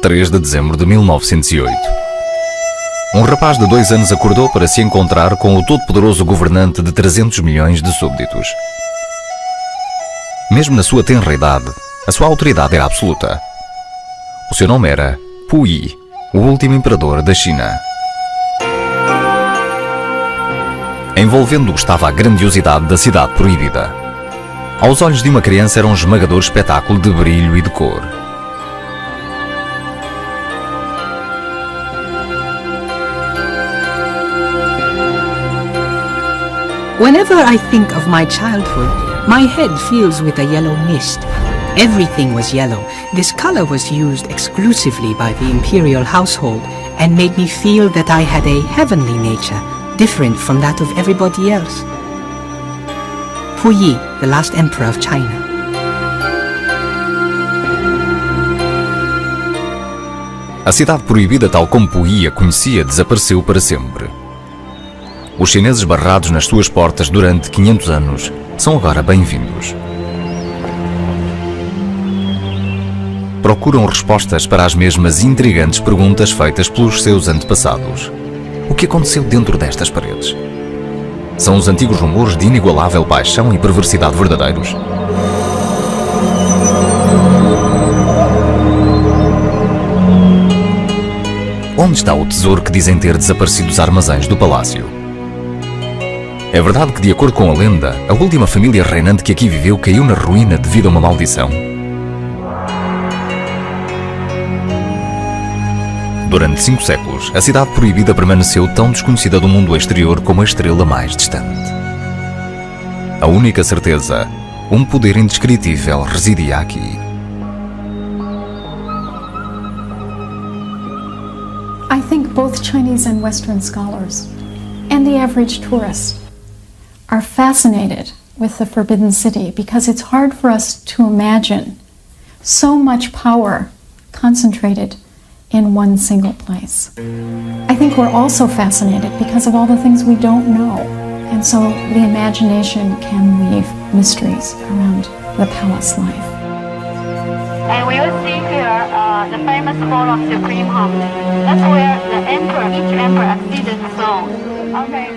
3 de dezembro de 1908. Um rapaz de 2 anos acordou para se encontrar com o todo-poderoso governante de 300 milhões de súbditos. Mesmo na sua tenra idade, a sua autoridade era absoluta. O seu nome era Puyi, o último imperador da China. Envolvendo-o estava a grandiosidade da cidade proibida. Aos olhos de uma criança era um esmagador espetáculo de brilho e de cor. Whenever I think of my childhood, my head fills with a yellow mist. Everything was yellow. This color was used exclusively by the imperial household and made me feel that I had a heavenly nature, different from that of everybody else. Puyi, the last emperor of China. A cidade proibida, tal como Puyi a conhecia, desapareceu para sempre. Os chineses barrados nas suas portas durante 500 anos são agora bem-vindos. Procuram respostas para as mesmas intrigantes perguntas feitas pelos seus antepassados. O que aconteceu dentro destas paredes? São os antigos rumores de inigualável paixão e perversidade verdadeiros? Onde está o tesouro que dizem ter desaparecido dos armazéns do palácio? É verdade que, de acordo com a lenda, a última família reinante que aqui viveu caiu na ruína devido a uma maldição? Durante 5 séculos, a cidade proibida permaneceu tão desconhecida do mundo exterior como a estrela mais distante. A única certeza, um poder indescritível residia aqui. I think both Chinese and Western scholars, and the average tourist, are fascinated with the Forbidden City because it's hard for us to imagine so much power concentrated in one single place. I think we're also fascinated because of all the things we don't know, and so the imagination can weave mysteries around the palace life. And we will see here the famous hall of Supreme Harmony. That's where the emperor, each emperor acceded the throne. Okay.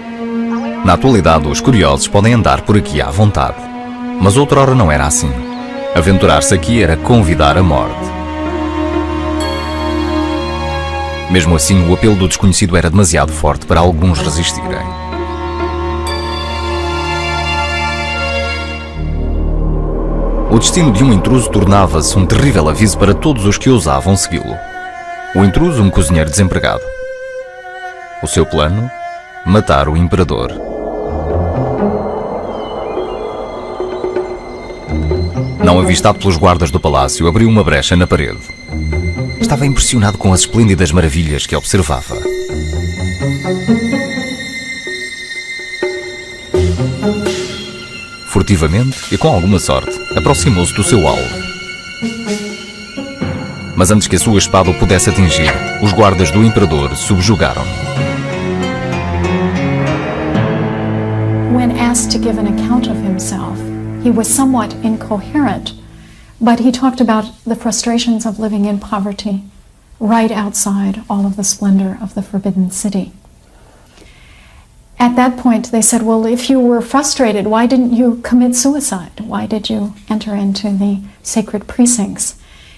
Na atualidade, os curiosos podem andar por aqui à vontade. Mas outrora não era assim. Aventurar-se aqui era convidar a morte. Mesmo assim, o apelo do desconhecido era demasiado forte para alguns resistirem. O destino de um intruso tornava-se um terrível aviso para todos os que ousavam segui-lo. O intruso, um cozinheiro desempregado. O seu plano? Matar o imperador. Não avistado pelos guardas do palácio, abriu uma brecha na parede. Estava impressionado com as esplêndidas maravilhas que observava. Furtivamente e com alguma sorte, aproximou-se do seu alvo. Mas antes que a sua espada o pudesse atingir, os guardas do imperador subjugaram-no. When asked to give an account of himself, he was somewhat incoherent, but he talked about the frustrations of living in poverty right outside all of the splendor of the Forbidden City. At that point, they said, well, if you were frustrated, why didn't you commit suicide? Why did you enter into the sacred precincts?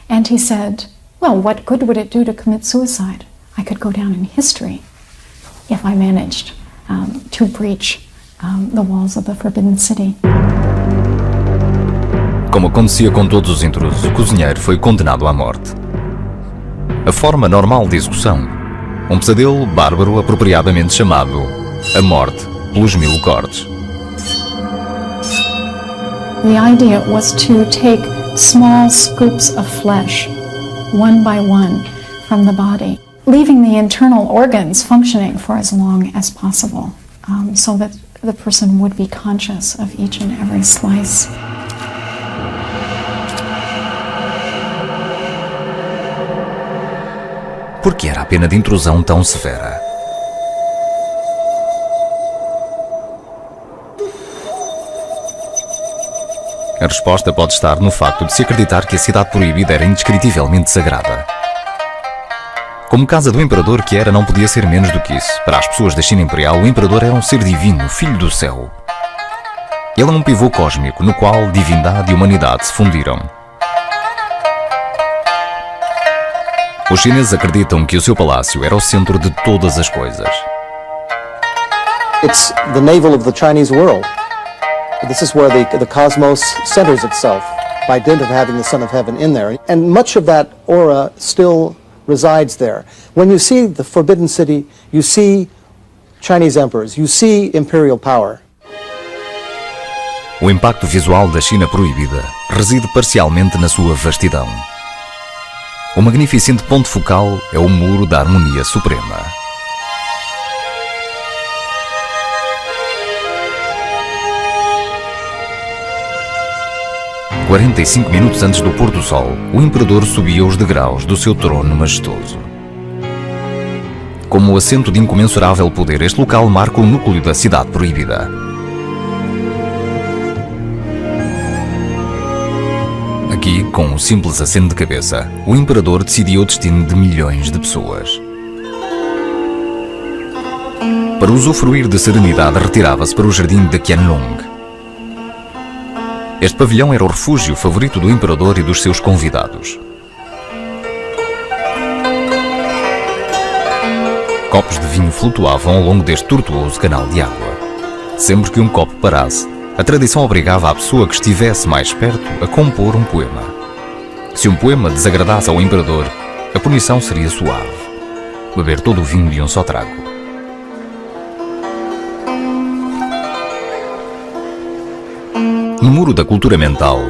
And he said, well, what good would it do to commit suicide? I could go down in history if I managed to breach the walls of the Forbidden City. Como acontecia com todos os intrusos, o cozinheiro foi condenado à morte. A forma normal de execução, um pesadelo bárbaro apropriadamente chamado a morte pelos 1000 cortes. The idea was to take small scoops of flesh, one by one, from the body, leaving the internal organs functioning for as long as possible, so that the person would be conscious of each and every slice. Por que era a pena de intrusão tão severa? A resposta pode estar no facto de se acreditar que a cidade proibida era indescritivelmente sagrada. Como casa do imperador que era, não podia ser menos do que isso. Para as pessoas da China Imperial, o imperador era um ser divino, filho do céu. Ele é um pivô cósmico, no qual divindade e humanidade se fundiram. Os chineses acreditam que o seu palácio era o centro de todas as coisas. It's the navel of the Chinese world. This is where the cosmos centers itself by dint of having the Son of Heaven in there. And much of that aura still resides there. When you see the Forbidden City, you see Chinese emperors, you see imperial power. O impacto visual da China proibida reside parcialmente na sua vastidão. O magnificente ponto focal é o Muro da Harmonia Suprema. « 45 minutos antes do pôr do sol, o imperador subia os degraus do seu trono majestoso. Como assento de incomensurável poder, este local marca o núcleo da cidade proibida. Aqui, com um simples aceno de cabeça, o imperador decidia o destino de milhões de pessoas. Para usufruir de serenidade, retirava-se para o jardim de Qianlong. Este pavilhão era o refúgio favorito do imperador e dos seus convidados. Copos de vinho flutuavam ao longo deste tortuoso canal de água. Sempre que um copo parasse, a tradição obrigava a pessoa que estivesse mais perto a compor um poema. Se um poema desagradasse ao imperador, a punição seria suave: beber todo o vinho de um só trago. No Muro da Cultura Mental,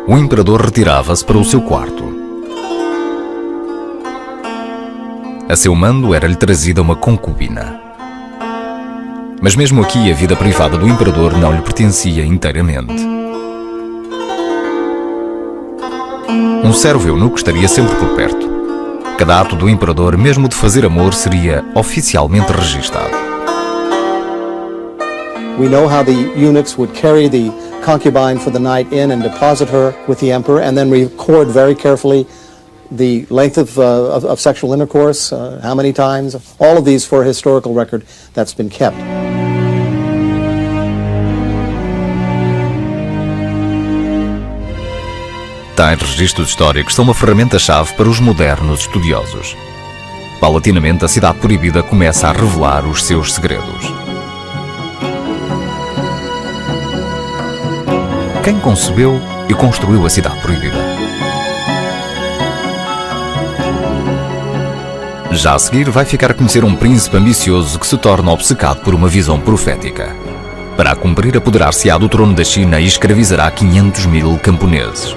o imperador retirava-se para o seu quarto. A seu mando era-lhe trazida uma concubina. Mas mesmo aqui a vida privada do imperador não lhe pertencia inteiramente. Um servo eunuco estaria sempre por perto. Cada ato do imperador, mesmo de fazer amor, seria oficialmente registado. We know how the eunuchs would carry the concubine for the night in and deposit her with the emperor, and then record very carefully the length of sexual intercourse, how many times, all of these for a historical record that's been kept. Tais registros históricos são uma ferramenta-chave para os modernos estudiosos. Paulatinamente, a cidade proibida começa a revelar os seus segredos. Quem concebeu e construiu a cidade proibida? Já a seguir vai ficar a conhecer um príncipe ambicioso que se torna obcecado por uma visão profética. Para a cumprir, apoderar-se-á do trono da China e escravizará 500 mil camponeses.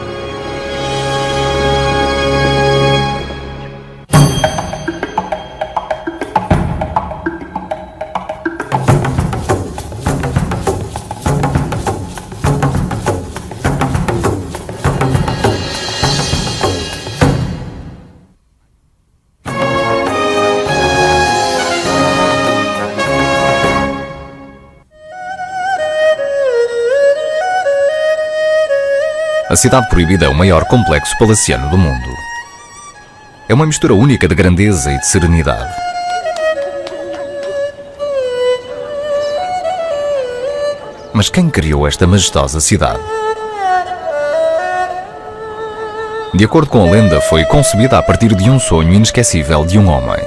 A cidade proibida é o maior complexo palaciano do mundo. É uma mistura única de grandeza e de serenidade. Mas quem criou esta majestosa cidade? De acordo com a lenda, foi concebida a partir de um sonho inesquecível de um homem.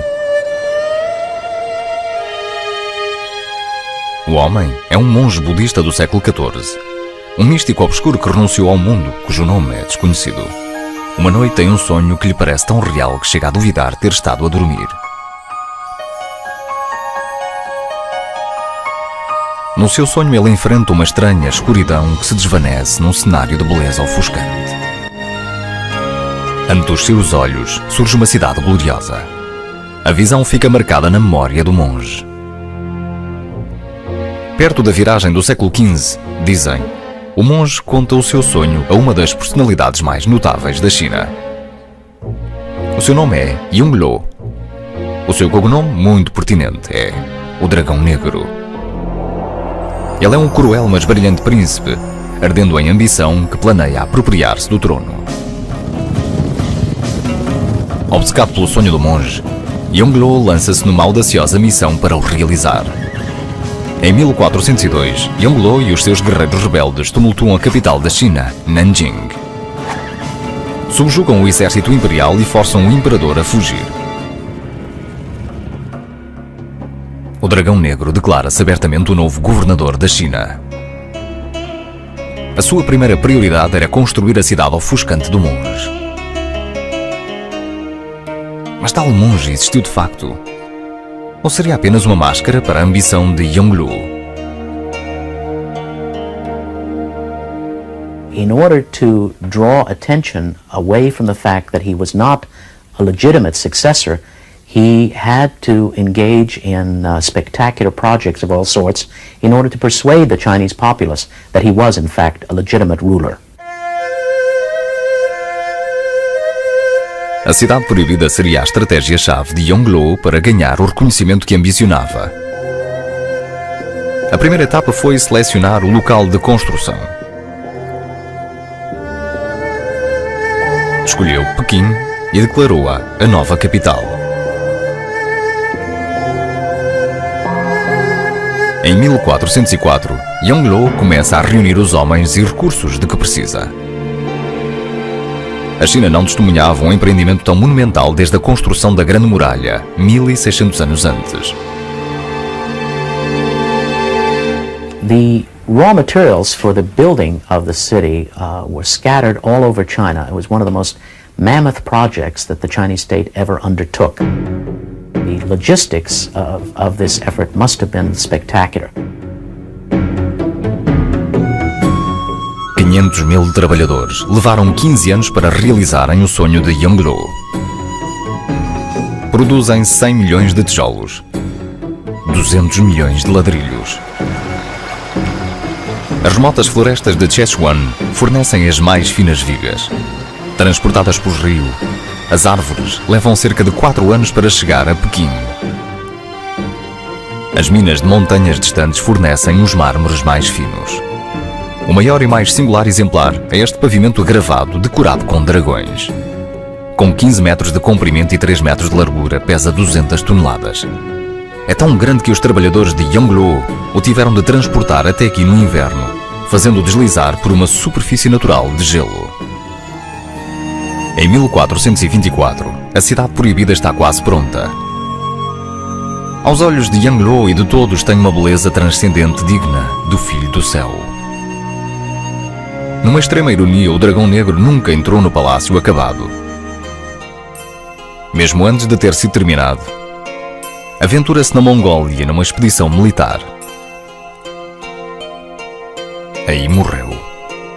O homem é um monge budista do século XIV. Um místico obscuro que renunciou ao mundo, cujo nome é desconhecido. Uma noite tem um sonho que lhe parece tão real que chega a duvidar ter estado a dormir. No seu sonho ele enfrenta uma estranha escuridão que se desvanece num cenário de beleza ofuscante. Ante os seus olhos surge uma cidade gloriosa. A visão fica marcada na memória do monge. Perto da viragem do século XV, dizem, o monge conta o seu sonho a uma das personalidades mais notáveis da China. O seu nome é Yongle. O seu cognome, muito pertinente, é o Dragão Negro. Ele é um cruel mas brilhante príncipe, ardendo em ambição que planeia apropriar-se do trono. Obcecado pelo sonho do monge, Yongle lança-se numa audaciosa missão para o realizar. Em 1402, Yongle e os seus guerreiros rebeldes tumultuam a capital da China, Nanjing. Subjugam o exército imperial e forçam o imperador a fugir. O Dragão Negro declara-se abertamente o novo governador da China. A sua primeira prioridade era construir a cidade ofuscante do monge. Mas tal monge existiu de facto? Ou seria apenas uma máscara para a ambição de Yongle? In order to draw attention away from the fact that he was not a legitimate successor, he had to engage in spectacular projects of all sorts in order to persuade the Chinese populace that he was in fact a legitimate ruler. A Cidade Proibida seria a estratégia-chave de Yongle para ganhar o reconhecimento que ambicionava. A primeira etapa foi selecionar o local de construção. Escolheu Pequim e declarou-a a nova capital. Em 1404, Yongle começa a reunir os homens e recursos de que precisa. A China não testemunhava um empreendimento tão monumental desde a construção da Grande Muralha, 1600 anos antes. The raw materials for the building of the city were scattered all over China. It was one of the most mammoth projects that the Chinese state ever undertook. The logistics of this effort must have been spectacular. 500 mil trabalhadores levaram 15 anos para realizarem o sonho de Yongle. Produzem 100 milhões de tijolos, 200 milhões de ladrilhos. As remotas florestas de Sichuan fornecem as mais finas vigas. Transportadas por rio, as árvores levam cerca de 4 anos para chegar a Pequim. As minas de montanhas distantes fornecem os mármores mais finos. O maior e mais singular exemplar é este pavimento gravado decorado com dragões. Com 15 metros de comprimento e 3 metros de largura, pesa 200 toneladas. É tão grande que os trabalhadores de Yongle o tiveram de transportar até aqui no inverno, fazendo-o deslizar por uma superfície natural de gelo. Em 1424, a Cidade Proibida está quase pronta. Aos olhos de Yongle e de todos tem uma beleza transcendente digna do Filho do Céu. Numa extrema ironia, o Dragão Negro nunca entrou no palácio acabado. Mesmo antes de ter sido terminado, aventura-se na Mongólia numa expedição militar. Aí morreu,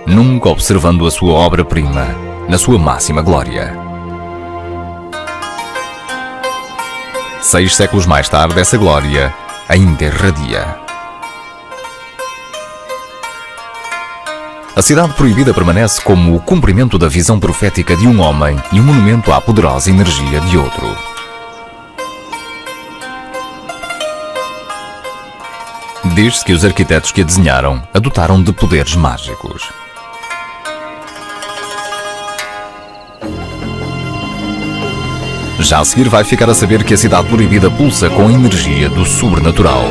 nunca observando a sua obra-prima na sua máxima glória. 6 séculos mais tarde, essa glória ainda irradia. A Cidade Proibida permanece como o cumprimento da visão profética de um homem e um monumento à poderosa energia de outro. Diz-se que os arquitetos que a desenharam a dotaram de poderes mágicos. Já a seguir vai ficar a saber que a Cidade Proibida pulsa com a energia do sobrenatural.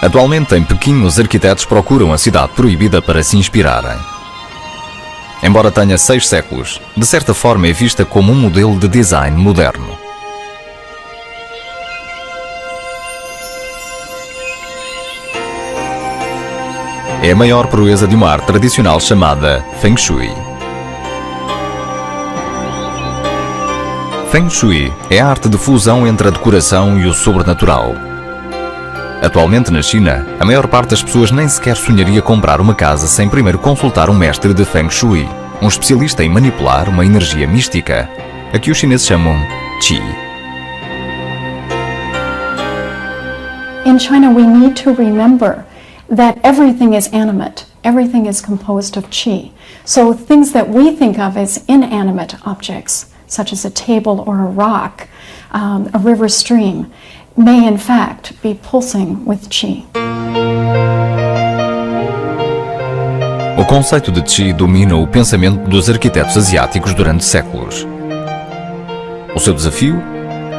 Atualmente, em Pequim, os arquitetos procuram a Cidade Proibida para se inspirarem. Embora tenha 6 séculos, de certa forma é vista como um modelo de design moderno. É a maior proeza de uma arte tradicional chamada Feng Shui. Feng Shui é a arte de fusão entre a decoração e o sobrenatural. Atualmente na China, a maior parte das pessoas nem sequer sonharia comprar uma casa sem primeiro consultar um mestre de Feng Shui, um especialista em manipular uma energia mística, a que os chineses chamam Qi. In China, we need to remember that everything is animate. Everything is composed of qi. So things that we think of as inanimate objects, such as a table or a rock, a river stream, may in fact be pulsing with qi. O conceito de Qi domina o pensamento dos arquitetos asiáticos durante séculos. O seu desafio?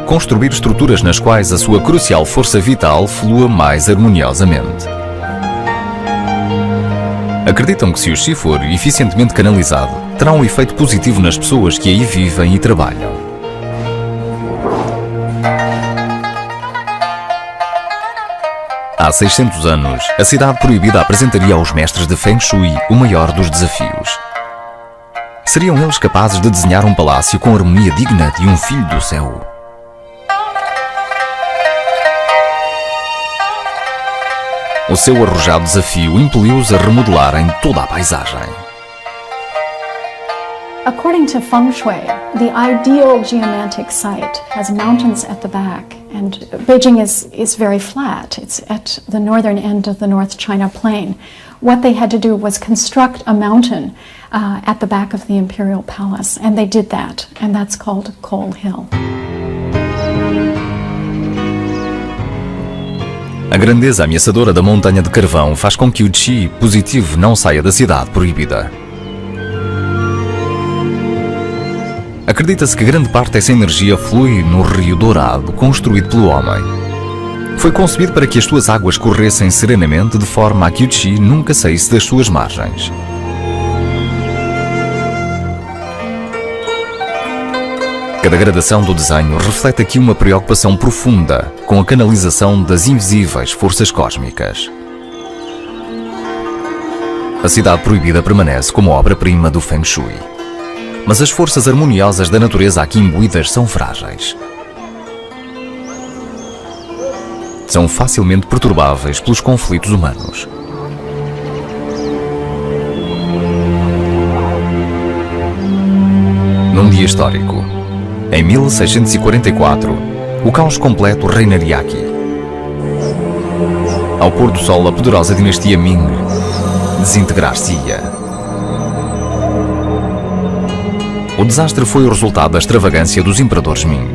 Construir estruturas nas quais a sua crucial força vital flua mais harmoniosamente. Acreditam que se o Qi for eficientemente canalizado, terá um efeito positivo nas pessoas que aí vivem e trabalham. Há 600 anos, a Cidade Proibida apresentaria aos mestres de Feng Shui o maior dos desafios. Seriam eles capazes de desenhar um palácio com a harmonia digna de um filho do céu? O seu arrojado desafio impeliu-os a remodelarem toda a paisagem. According to Feng Shui, the ideal geomantic site has mountains at the back, and Beijing is very flat. It's at the northern end of the North China Plain. What they had to do was construct a mountain at the back of the Imperial Palace, and they did that, and that's called Coal Hill. A grandeza ameaçadora da montanha de carvão faz com que o Qi positivo não saia da Cidade Proibida. Acredita-se que grande parte dessa energia flui no Rio Dourado, construído pelo homem. Foi concebido para que as suas águas corressem serenamente de forma a que o Qi nunca saísse das suas margens. Cada gradação do desenho reflete aqui uma preocupação profunda com a canalização das invisíveis forças cósmicas. A Cidade Proibida permanece como obra-prima do Feng Shui. Mas as forças harmoniosas da natureza aqui imbuídas são frágeis. São facilmente perturbáveis pelos conflitos humanos. Num dia histórico, em 1644, o caos completo reinaria aqui. Ao pôr do sol, a poderosa dinastia Ming desintegrar-se-ia. O desastre foi o resultado da extravagância dos imperadores Ming.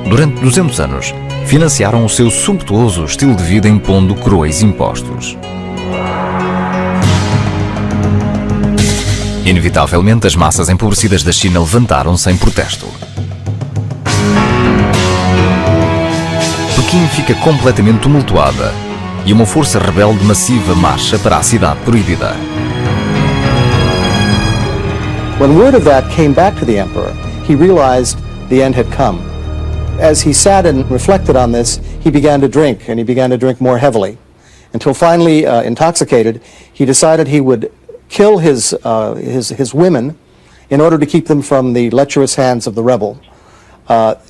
Durante 200 anos, financiaram o seu sumptuoso estilo de vida impondo cruéis impostos. Inevitavelmente, as massas empobrecidas da China levantaram-se em protesto. Pequim fica completamente tumultuada e uma força rebelde massiva marcha para a Cidade Proibida. When word of that came back to the emperor, he realized the end had come. As he sat and reflected on this, he began to drink, and he began to drink more heavily, until finally, intoxicated, he decided he would kill his women in order to keep them from the lecherous hands of the rebel.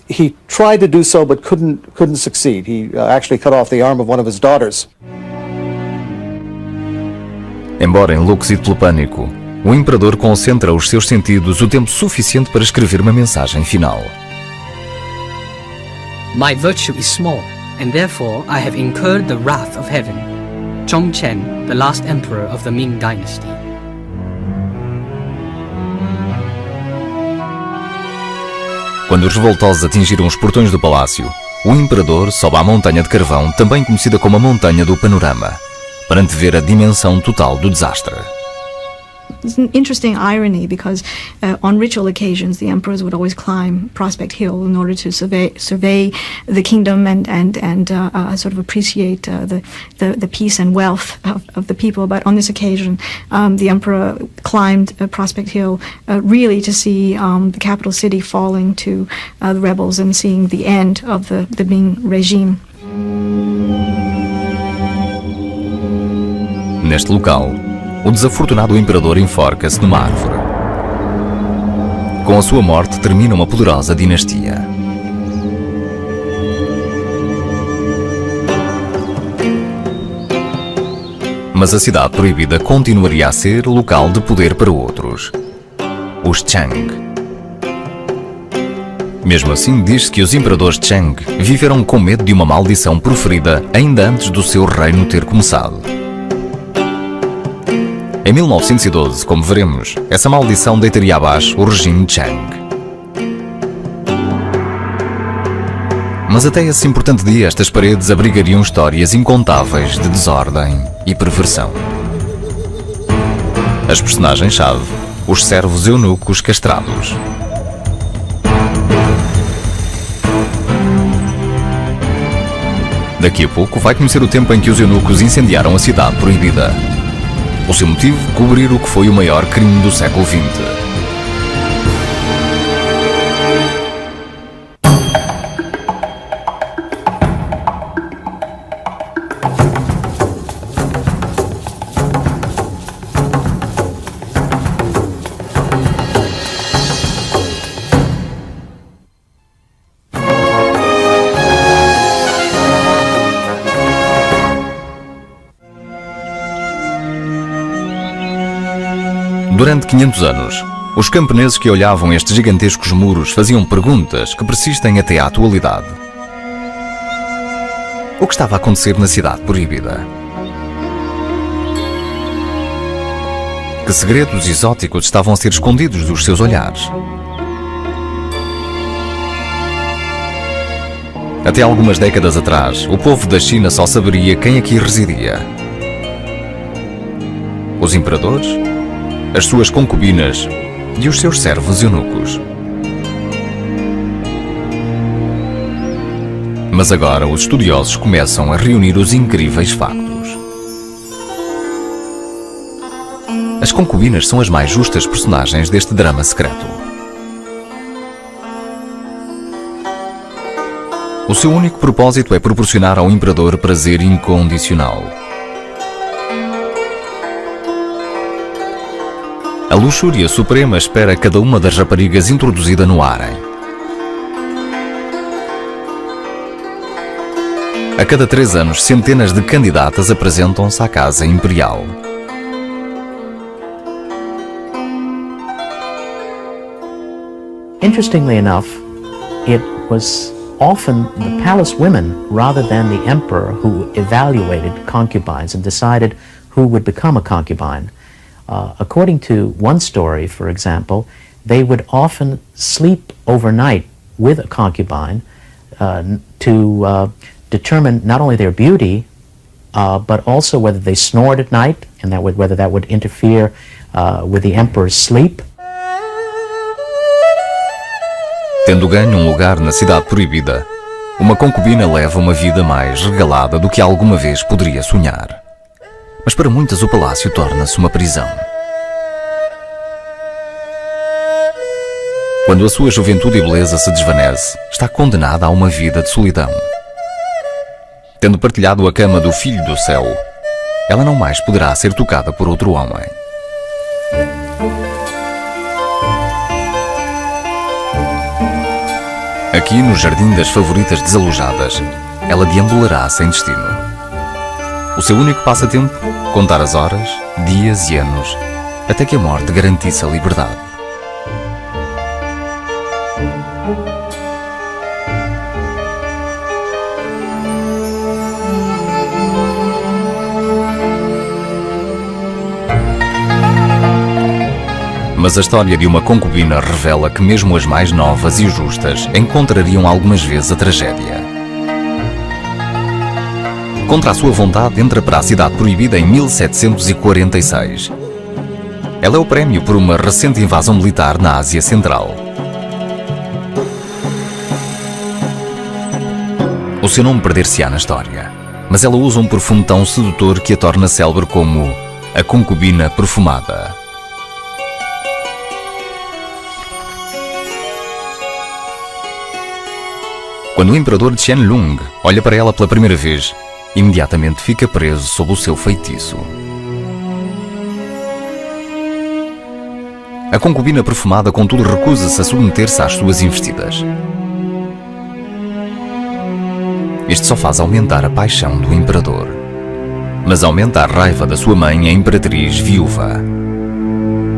He tried to do so, but couldn't succeed. He actually cut off the arm of one of his daughters. Embora enlouquecido pelo pânico, o imperador concentra os seus sentidos o tempo suficiente para escrever uma mensagem final. My virtue is small, and therefore I have incurred the wrath of heaven. Zhongchen, the last emperor of the Ming dynasty. Quando os revoltosos atingiram os portões do palácio, o imperador sobe à montanha de carvão, também conhecida como a Montanha do Panorama, para antever a dimensão total do desastre. It's an interesting irony because on ritual occasions the emperors would always climb Prospect Hill in order to survey the kingdom and sort of appreciate the peace and wealth of the people. But on this occasion, the emperor climbed Prospect Hill really to see the capital city falling to the rebels and seeing the end of the Ming regime. Neste local, o desafortunado imperador enforca-se numa árvore. Com a sua morte termina uma poderosa dinastia. Mas a Cidade Proibida continuaria a ser local de poder para outros, os Chang. Mesmo assim, diz-se que os imperadores Chang viveram com medo de uma maldição proferida ainda antes do seu reino ter começado. Em 1912, como veremos, essa maldição deitaria abaixo o regime Chang. Mas até esse importante dia, estas paredes abrigariam histórias incontáveis de desordem e perversão. As personagens-chave, os servos eunucos castrados. Daqui a pouco vai conhecer o tempo em que os eunucos incendiaram a Cidade Proibida. O seu motivo, cobrir o que foi o maior crime do século XX. Durante 500 anos, os camponeses que olhavam estes gigantescos muros faziam perguntas que persistem até à atualidade. O que estava a acontecer na Cidade Proibida? Que segredos exóticos estavam a ser escondidos dos seus olhares? Até algumas décadas atrás, o povo da China só saberia quem aqui residia. Os imperadores, as suas concubinas e os seus servos eunucos. Mas agora os estudiosos começam a reunir os incríveis factos. As concubinas são as mais justas personagens deste drama secreto. O seu único propósito é proporcionar ao imperador prazer incondicional. A luxúria suprema espera cada uma das raparigas introduzida no harém. A cada 3 anos, centenas de candidatas apresentam-se à Casa Imperial. Interestingly enough, it was often the palace women rather than the emperor who evaluated concubines and decided who would become a concubine. According to one story, for example, they would often sleep overnight with a concubine to determine not only their beauty, but also whether they snored at night, and whether that would interfere with the emperor's sleep. Tendo ganho um lugar na Cidade Proibida, uma concubina leva uma vida mais regalada do que alguma vez poderia sonhar. Mas para muitas o palácio torna-se uma prisão. Quando a sua juventude e beleza se desvanece, está condenada a uma vida de solidão. Tendo partilhado a cama do Filho do Céu, ela não mais poderá ser tocada por outro homem. Aqui, no jardim das favoritas desalojadas, ela deambulará sem destino. O seu único passatempo? Contar as horas, dias e anos, até que a morte garantisse a liberdade. Mas a história de uma concubina revela que mesmo as mais novas e justas encontrariam algumas vezes a tragédia. Contra a sua vontade, entra para a Cidade Proibida em 1746. Ela é o prémio por uma recente invasão militar na Ásia Central. O seu nome perder-se-á na história, mas ela usa um perfume tão sedutor que a torna célebre como a concubina perfumada. Quando o imperador Qianlong olha para ela pela primeira vez, imediatamente fica preso sob o seu feitiço. A concubina perfumada, contudo, recusa-se a submeter-se às suas investidas. Isto só faz aumentar a paixão do imperador, mas aumenta a raiva da sua mãe, a imperatriz viúva.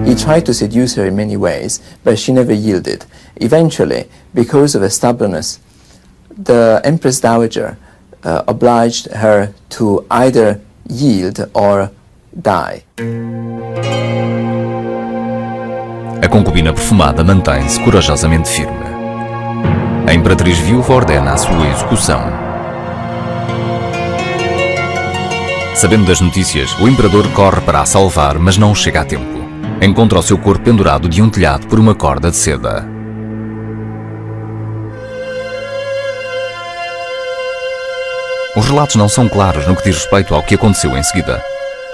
He tried to seduce her in many ways, but she never yielded. Eventually, because of her stubbornness, the Empress Dowager obliged her to either yield or die. A concubina perfumada mantém-se corajosamente firme. A imperatriz viúva ordena a sua execução. Sabendo das notícias, o imperador corre para a salvar, mas não chega a tempo. Encontra o seu corpo pendurado de um telhado por uma corda de seda. Os relatos não são claros no que diz respeito ao que aconteceu em seguida.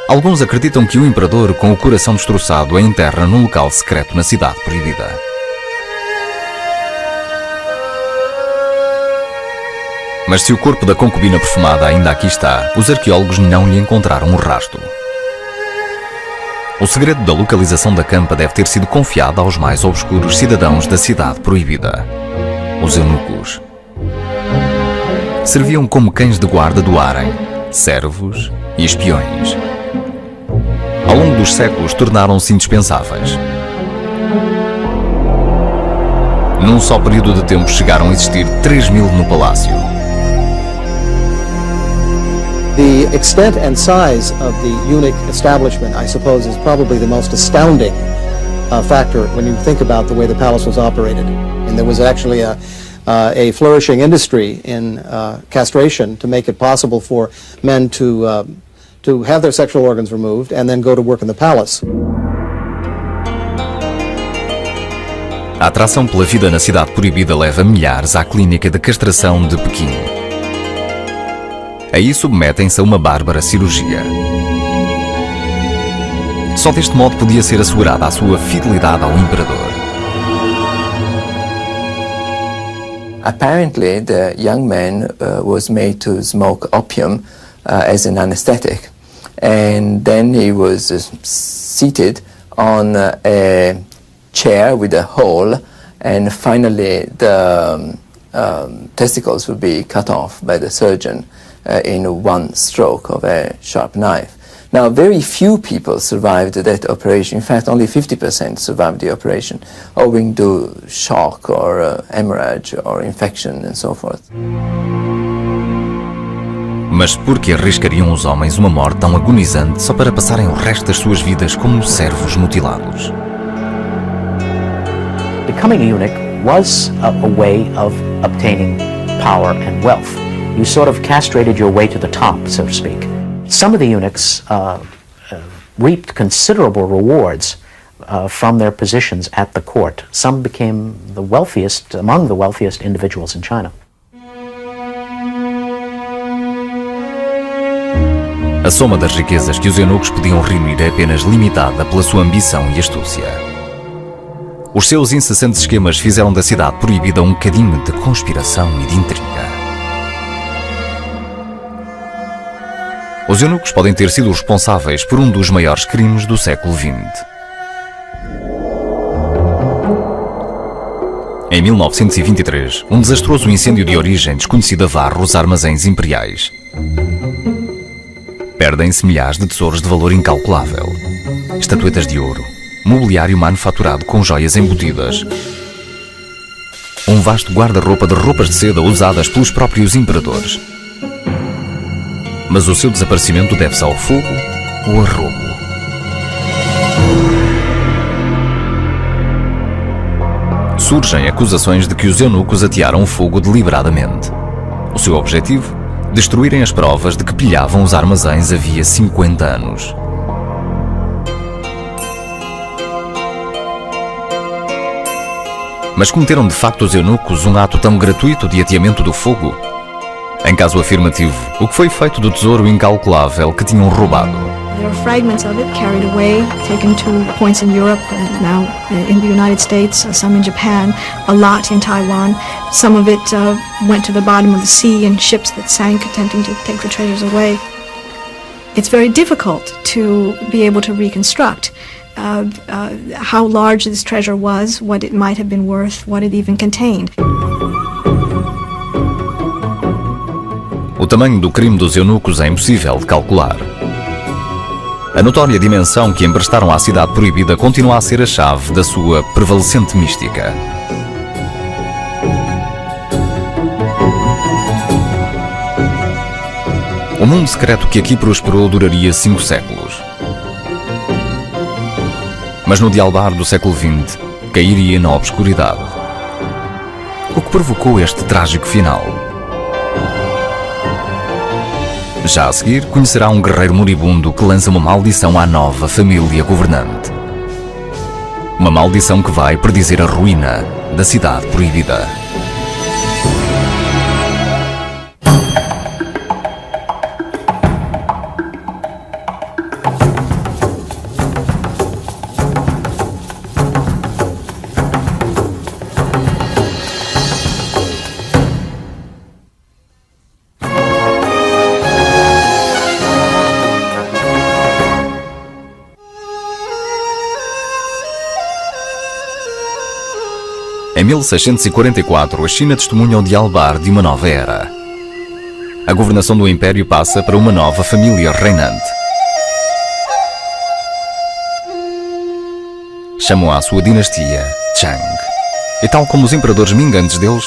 Alguns acreditam que o imperador, com o coração destroçado, a enterra num local secreto na Cidade Proibida. Mas se o corpo da concubina perfumada ainda aqui está, os arqueólogos não lhe encontraram um rastro. O segredo da localização da campa deve ter sido confiado aos mais obscuros cidadãos da Cidade Proibida, os eunucos. Serviam como cães de guarda do harém, servos e espiões. Ao longo dos séculos tornaram-se indispensáveis. Num só período de tempo chegaram a existir 3.000 no palácio. The extent and size of the eunuch establishment, I suppose, is probably the most astounding factor when you think about the way the palace was operated. And there was actually a flourishing industry in castration to make it possible for men to have their sexual organs removed and then go to work in the palace. A atração pela vida na Cidade Proibida leva milhares à clínica de castração de Pequim. Aí submetem-se a uma bárbara cirurgia. Só deste modo podia ser assegurada a sua fidelidade ao imperador. Apparently, the young man was made to smoke opium as an anesthetic, and then he was seated on a chair with a hole, and finally the testicles would be cut off by the surgeon in one stroke of a sharp knife. Now, very few people survived that operation. In fact, only 50% survived the operation, owing to shock or hemorrhage or infection and so forth. Mas por que arriscariam os homens uma morte tão agonizante só para passarem o resto das suas vidas como servos mutilados? Becoming a eunuch was a way of obtaining power and wealth. You sort of castrated your way to the top, so to speak. Some of the eunuchs reaped considerable rewards from their positions at the court. Some became the wealthiest, among the wealthiest individuals in China. A soma das riquezas que os eunucos podiam reunir é apenas limitada pela sua ambição e astúcia. Os seus incessantes esquemas fizeram da Cidade Proibida um cadinho de conspiração e de intriga. Os eunucos podem ter sido responsáveis por um dos maiores crimes do século XX. Em 1923, um desastroso incêndio de origem desconhecida varre os armazéns imperiais. Perdem-se milhares de tesouros de valor incalculável. Estatuetas de ouro, mobiliário manufaturado com joias embutidas. Um vasto guarda-roupa de roupas de seda usadas pelos próprios imperadores. Mas o seu desaparecimento deve-se ao fogo ou a roubo. Surgem acusações de que os eunucos atearam o fogo deliberadamente. O seu objetivo? Destruírem as provas de que pilhavam os armazéns havia 50 anos. Mas cometeram de facto os eunucos um ato tão gratuito de ateamento do fogo? Em caso afirmativo, o que foi feito do tesouro incalculável que tinham roubado? There are fragments of it carried away, taken to points in Europe, now in the United States, some in Japan, a lot in Taiwan. Some of it went to the bottom of the sea in ships that sank, attempting to take the treasures away. It's very difficult to be able to reconstruct how large this treasure was, what it might have been worth, what it even contained. O tamanho do crime dos eunucos é impossível de calcular. A notória dimensão que emprestaram à Cidade Proibida continua a ser a chave da sua prevalecente mística. O mundo secreto que aqui prosperou duraria 5 séculos. Mas no dialbar do século XX, cairia na obscuridade. O que provocou este trágico final? Já a seguir, conhecerá um guerreiro moribundo que lança uma maldição à nova família governante. Uma maldição que vai predizer a ruína da Cidade Proibida. Em 1644, a China testemunha o dialbar de uma nova era. A governação do Império passa para uma nova família reinante. Chamam à sua dinastia Chang. E tal como os imperadores Ming antes deles,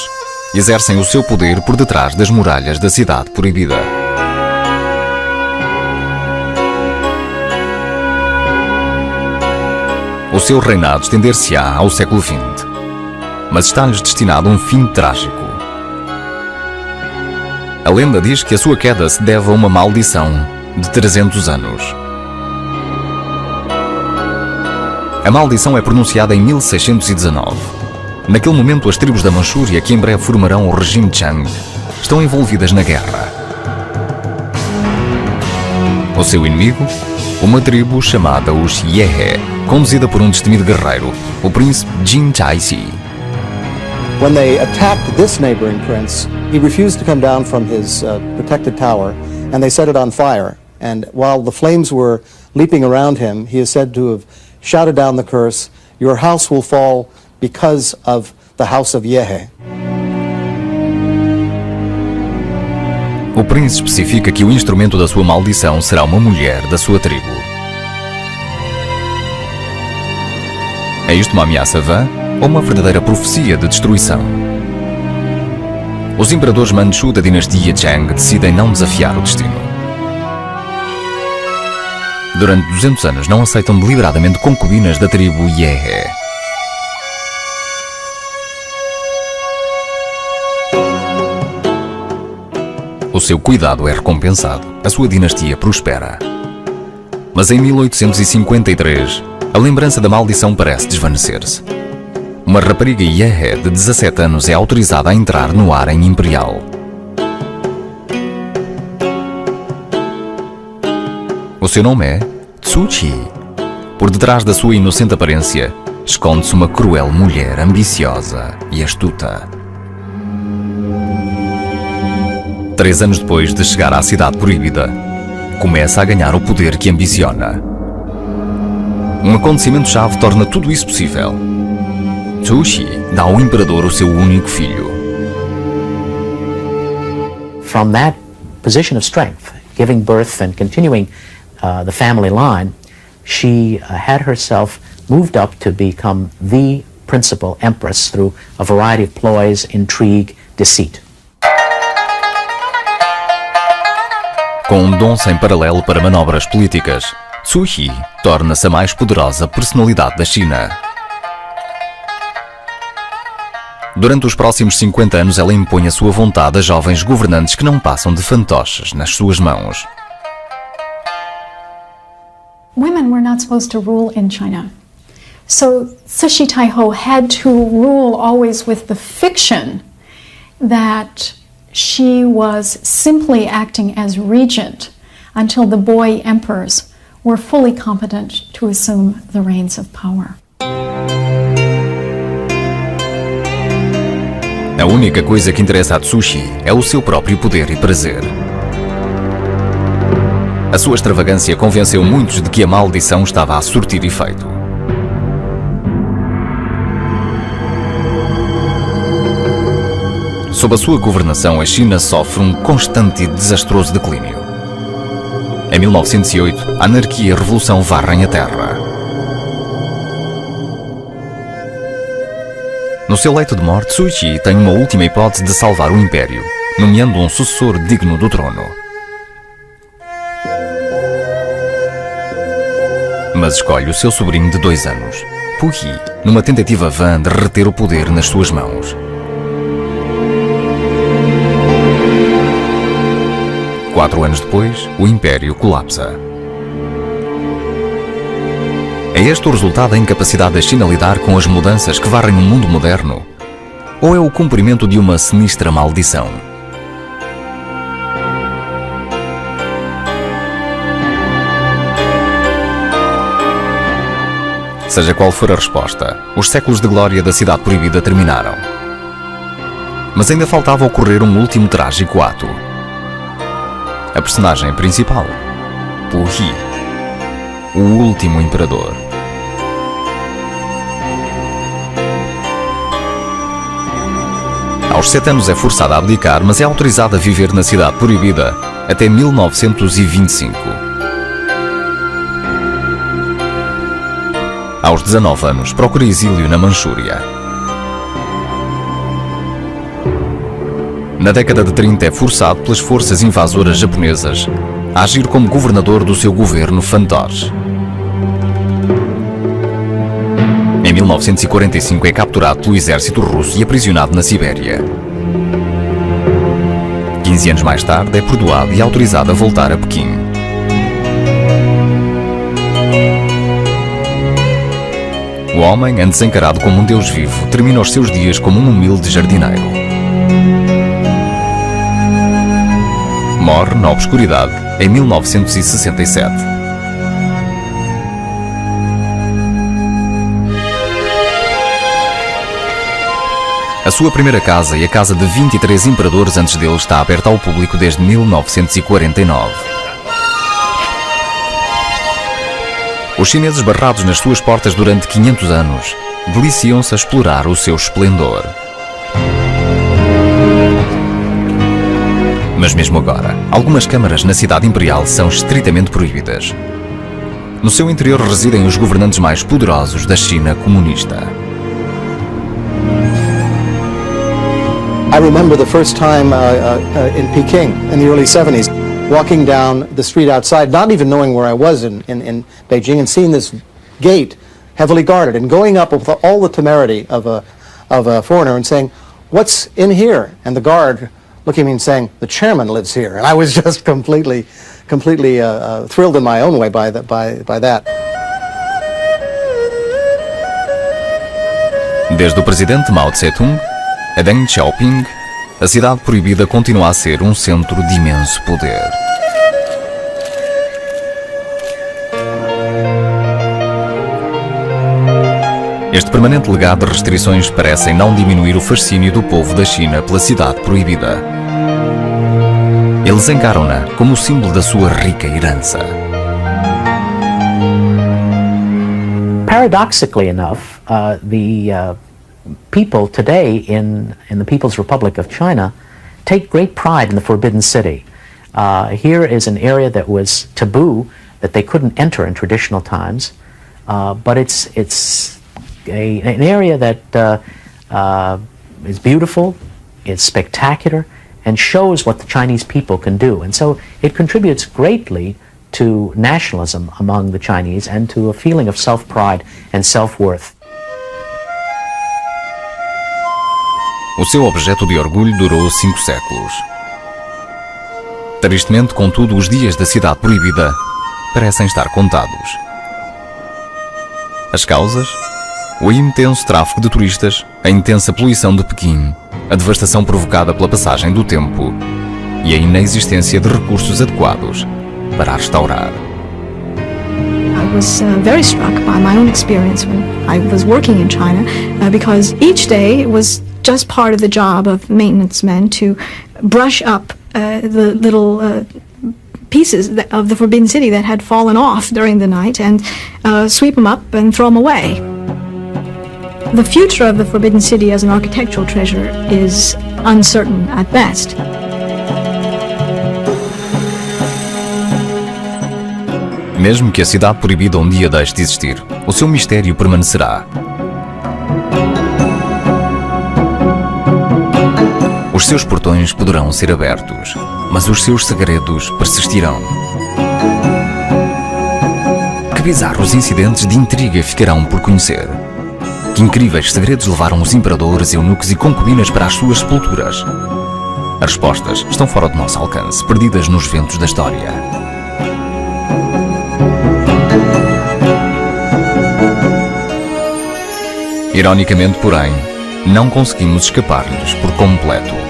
exercem o seu poder por detrás das muralhas da Cidade Proibida. O seu reinado estender-se-á ao século XX. Mas está-lhes destinado um fim trágico. A lenda diz que a sua queda se deve a uma maldição de 300 anos. A maldição é pronunciada em 1619. Naquele momento, as tribos da Manchúria, que em breve formarão o regime Chang, estão envolvidas na guerra. O seu inimigo? Uma tribo chamada os Yehe, conduzida por um destemido guerreiro, o príncipe Jin Chaixi. When they attacked this neighboring prince, he refused to come down from his protected tower, and they set it on fire. And while the flames were leaping around him, he is said to have shouted down the curse, "Your house will fall because of the house of Yehe." O príncipe especifica que o instrumento da sua maldição será uma mulher da sua tribo. É isto uma ameaça vã ou uma verdadeira profecia de destruição? Os imperadores Manchu da dinastia Chang decidem não desafiar o destino. Durante 200 anos não aceitam deliberadamente concubinas da tribo Yehe. O seu cuidado é recompensado, a sua dinastia prospera. Mas em 1853, a lembrança da maldição parece desvanecer-se. Uma rapariga Yehe de 17 anos é autorizada a entrar no harém imperial. O seu nome é Tsu Chi. Por detrás da sua inocente aparência, esconde-se uma cruel mulher ambiciosa e astuta. 3 anos depois de chegar à Cidade Proibida, começa a ganhar o poder que ambiciona. Um acontecimento-chave torna tudo isso possível. Tsu Chi dá ao imperador o seu único filho. From that position of strength, giving birth and continuing the family line, she had herself moved up to become the principal empress through a variety of ploys, intrigue, deceit. Com um dom sem paralelo para manobras políticas, Tsu Chi torna-se a mais poderosa personalidade da China. Durante os próximos 50 anos, ela impõe a sua vontade a jovens governantes que não passam de fantoches nas suas mãos. Women were not supposed to rule in China. So Cixi Taiho had to rule always with the fiction that she was simply acting as regent until the boy emperors were fully competent to assume the reins of power. A única coisa que interessa a Tsu Chi é o seu próprio poder e prazer. A sua extravagância convenceu muitos de que a maldição estava a surtir efeito. Sob a sua governação, a China sofre um constante e desastroso declínio. Em 1908, a anarquia e a revolução varrem a terra. No seu leito de morte, Sui Kyi tem uma última hipótese de salvar o império, nomeando um sucessor digno do trono. Mas escolhe o seu sobrinho de 2 anos, Pu Yi, numa tentativa vã de reter o poder nas suas mãos. 4 anos depois, o império colapsa. É este o resultado da incapacidade da China lidar com as mudanças que varrem o mundo moderno? Ou é o cumprimento de uma sinistra maldição? Seja qual for a resposta, os séculos de glória da Cidade Proibida terminaram. Mas ainda faltava ocorrer um último trágico ato. A personagem principal, Pu Yi, o último imperador. Aos 7 anos é forçado a abdicar, mas é autorizado a viver na Cidade Proibida até 1925. Aos 19 anos, procura exílio na Manchúria. Na década de 30 é forçado pelas forças invasoras japonesas a agir como governador do seu governo fantoche. Em 1945 é capturado pelo exército russo e aprisionado na Sibéria. 15 anos mais tarde é perdoado e autorizado a voltar a Pequim. O homem, antes encarado como um deus vivo, termina os seus dias como um humilde jardineiro. Morre na obscuridade em 1967. A sua primeira casa e a casa de 23 imperadores antes dele está aberta ao público desde 1949. Os chineses barrados nas suas portas durante 500 anos deliciam-se a explorar o seu esplendor. Mas mesmo agora, algumas câmaras na cidade imperial são estritamente proibidas. No seu interior residem os governantes mais poderosos da China comunista. I remember the first time in Peking in the early 70s, walking down the street outside, not even knowing where I was in Beijing, and seeing this gate heavily guarded, and going up with all the temerity of a foreigner and saying, "What's in here?" And the guard looking at me and saying, "The chairman lives here." And I was just completely thrilled in my own way by that. Desde o presidente Mao Tse-tung a Deng Xiaoping, a Cidade Proibida continua a ser um centro de imenso poder. Este permanente legado de restrições parecem não diminuir o fascínio do povo da China pela Cidade Proibida. Eles encaram-na como o símbolo da sua rica herança. Paradoxically enough, the people today in the People's Republic of China take great pride in the Forbidden City. Here is an area that was taboo, that they couldn't enter in traditional times, but it's an area that is beautiful, it's spectacular, and shows what the Chinese people can do. And so it contributes greatly to nationalism among the Chinese and to a feeling of self-pride and self-worth. O seu objeto de orgulho durou 5 séculos. Tristemente, contudo, os dias da Cidade Proibida parecem estar contados. As causas? O intenso tráfego de turistas, a intensa poluição de Pequim, a devastação provocada pela passagem do tempo e a inexistência de recursos adequados para a restaurar. I was very struck by my own experience when I was working in China because each day was just part of the job of maintenance men to brush up the little pieces of the Forbidden City that had fallen off during the night and sweep them up and throw them away. The future of the Forbidden City as an architectural treasure is uncertain at best. Mesmo que a cidade proibida um dia deixe de existir, o seu mistério permanecerá. Os seus portões poderão ser abertos, mas os seus segredos persistirão. Que bizarros incidentes de intriga ficarão por conhecer? Que incríveis segredos levaram os imperadores, eunucos e concubinas para as suas sepulturas? As respostas estão fora do nosso alcance, perdidas nos ventos da história. Ironicamente, porém, não conseguimos escapar-lhes por completo.